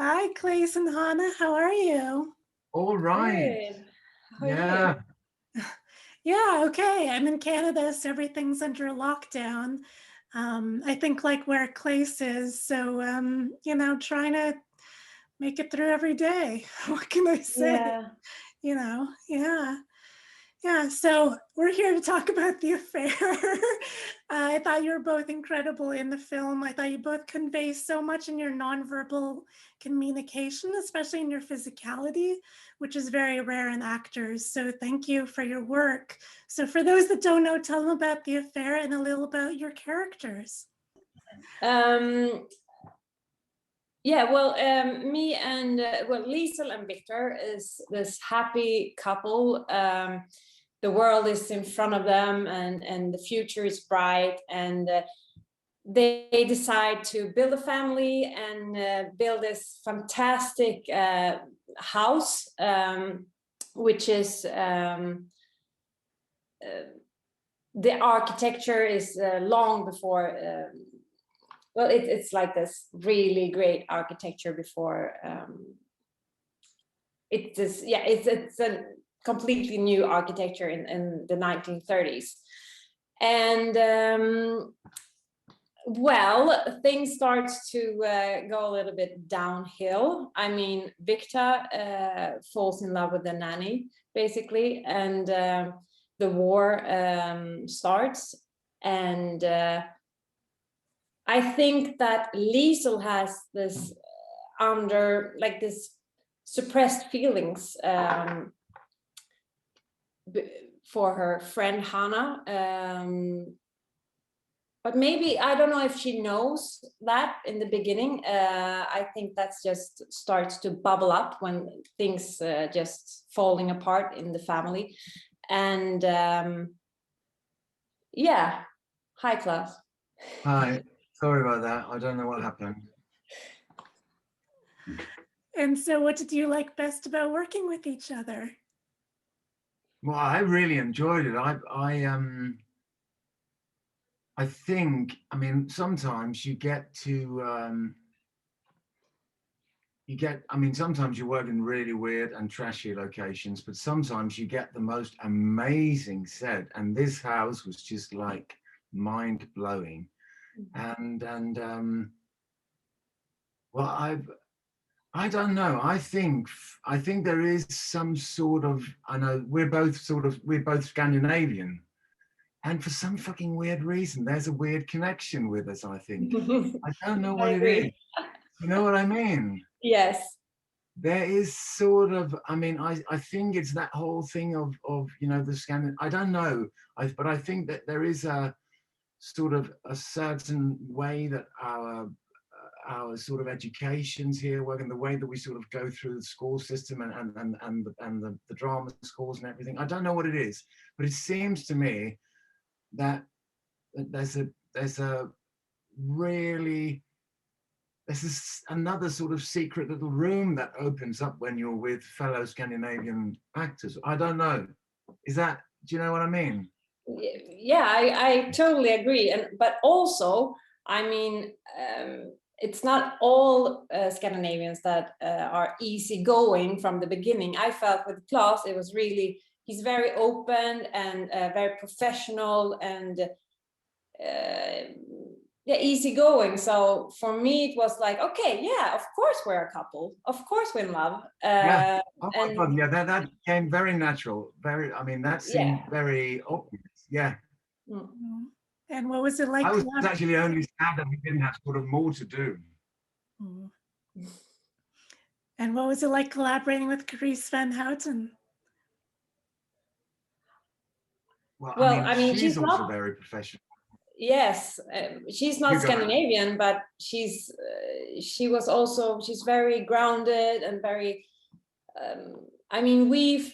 Hi, Claes and Hanna. How are you? All right. Good. How are Yeah. you? Yeah, okay. I'm in Canada, so everything's under lockdown. I think like where Claes is. So, trying to make it through every day. What can I say? Yeah. Yeah. Yeah, so we're here to talk about the affair. I thought you were both incredible in the film. I thought you both convey so much in your nonverbal communication, especially in your physicality, which is very rare in actors. So thank you for your work. So for those that don't know, tell them about the affair and a little about your characters. Yeah, well, me and Liesel and Victor is this happy couple. The world is in front of them, and the future is bright, and they decide to build a family and build this fantastic house, which is the architecture is long before. Well, it's like this really great architecture before it's a completely new architecture in the 1930s. And well, things start to go a little bit downhill. I mean, Victor falls in love with the nanny, basically, and the war starts. And I think that Liesel has this this suppressed feelings for her friend Hanna. But maybe, I don't know if she knows that in the beginning. I think that's just starts to bubble up when things just falling apart in the family. And yeah, hi, Claes. Hi. Sorry about that. I don't know what happened. And so what did you like best about working with each other? Well, I really enjoyed it. I think, I mean, sometimes you get to sometimes you work in really weird and trashy locations, but sometimes you get the most amazing set. And this house was just like mind blowing. Well, I don't know. I think there is some sort of, I know we're both Scandinavian. And for some fucking weird reason, there's a weird connection with us, I think. I don't know what it is. You know what I mean? Yes. There is sort of, I mean, I think it's that whole thing of the Scandinavian, I don't know. But I think that there is a sort of a certain way that our sort of educations here work, and the way that we sort of go through the school system and the drama schools and everything. I don't know what it is, but it seems to me that there's another sort of secret little room that opens up when you're with fellow Scandinavian actors. I don't know. Do you know what I mean? Yeah, I totally agree. But also, I mean, it's not all Scandinavians that are easygoing from the beginning. I felt with Claes, it was really, he's very open and very professional and easygoing. So for me, it was like, okay, yeah, of course we're a couple. Of course we're in love. Yeah. Oh my God, yeah, that came very natural. That seemed very obvious. Yeah. Mm-hmm. And what was it like? I was actually only sad that we didn't have sort of more to do. Mm-hmm. And what was it like collaborating with Carice van Houten? Well, I mean she's also not very professional. Yes, she's not Scandinavian, but she's very grounded and very. I mean, we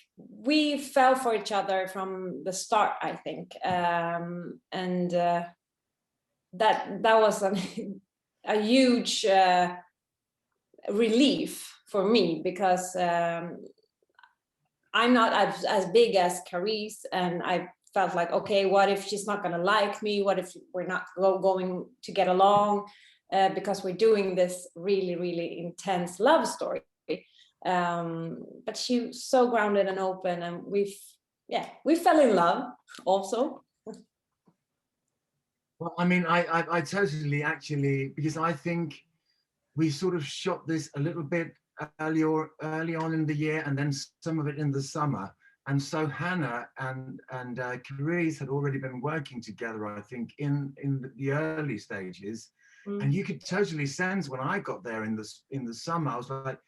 fell for each other from the start, I think, and that was a huge relief for me, because I'm not as big as Carice, and I felt like, okay, what if she's not going to like me? What if we're not going to get along? because we're doing this really, really intense love story. But she's so grounded and open, and we fell in love also. Well, I mean, I totally actually, because I think we sort of shot this a little bit early on in the year, and then some of it in the summer. And so Hanna and Carice had already been working together, I think, in the early stages. And you could totally sense when I got there in the summer, I was like,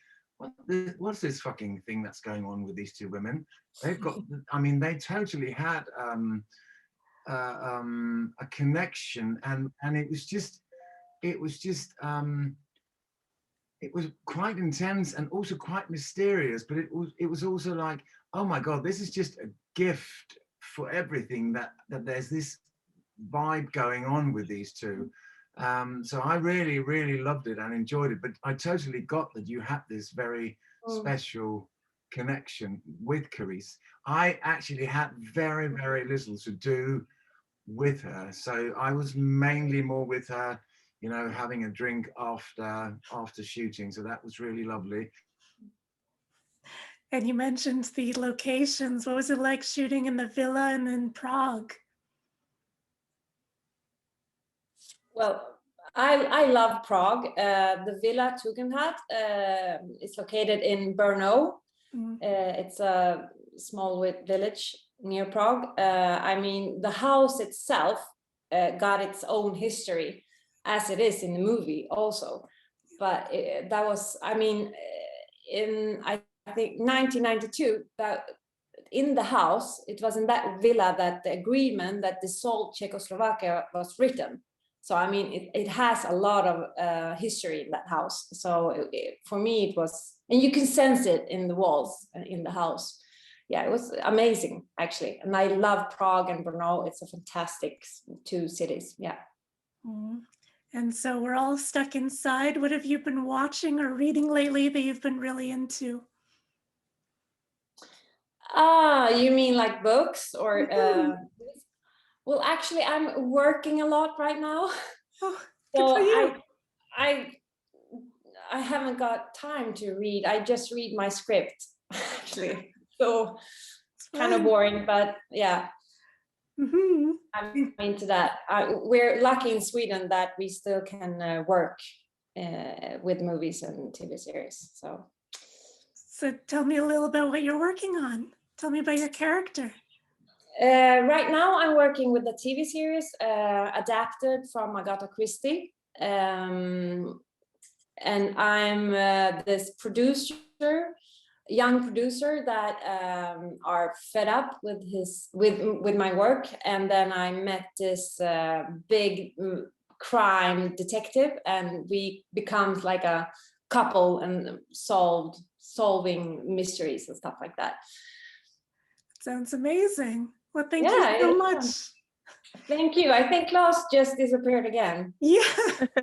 what's this fucking thing that's going on with these two women? They've got, I mean, they totally had a connection, and it was quite intense and also quite mysterious, but it was also like, oh my God, this is just a gift for everything, that there's this vibe going on with these two. So I really, really loved it and enjoyed it, but I totally got that you had this very special connection with Carice. I actually had very, very little to do with her, so I was mainly more with her, you know, having a drink after shooting. So that was really lovely. And you mentioned the locations. What was it like shooting in the villa and in Prague? Well, I love Prague. The Villa Tugendhat is located in Brno. It's a small village near Prague. I mean, the house itself got its own history, as it is in the movie also. But that was, I mean, in I think 1992, that in the house, it was in that villa that the agreement that dissolved Czechoslovakia was written. So I mean, it has a lot of history in that house. So for me, it was, and you can sense it in the walls in the house. Yeah, it was amazing, actually. And I love Prague and Brno. It's a fantastic two cities. Yeah. And so we're all stuck inside. What have you been watching or reading lately that you've been really into? You mean like books or? Well, actually, I'm working a lot right now. Oh, good for you. I haven't got time to read. I just read my script, actually. So it's kind of boring, but yeah. I'm into that. We're lucky in Sweden that we still can work with movies and TV series. So tell me a little about what you're working on. Tell me about your character. Right now, I'm working with a TV series adapted from Agatha Christie, and I'm this young producer that are fed up with my work, and then I met this big crime detective, and we become like a couple and solving mysteries and stuff like that. Sounds amazing. Well, thank you so much. Thank you. I think Claes just disappeared again. Yeah.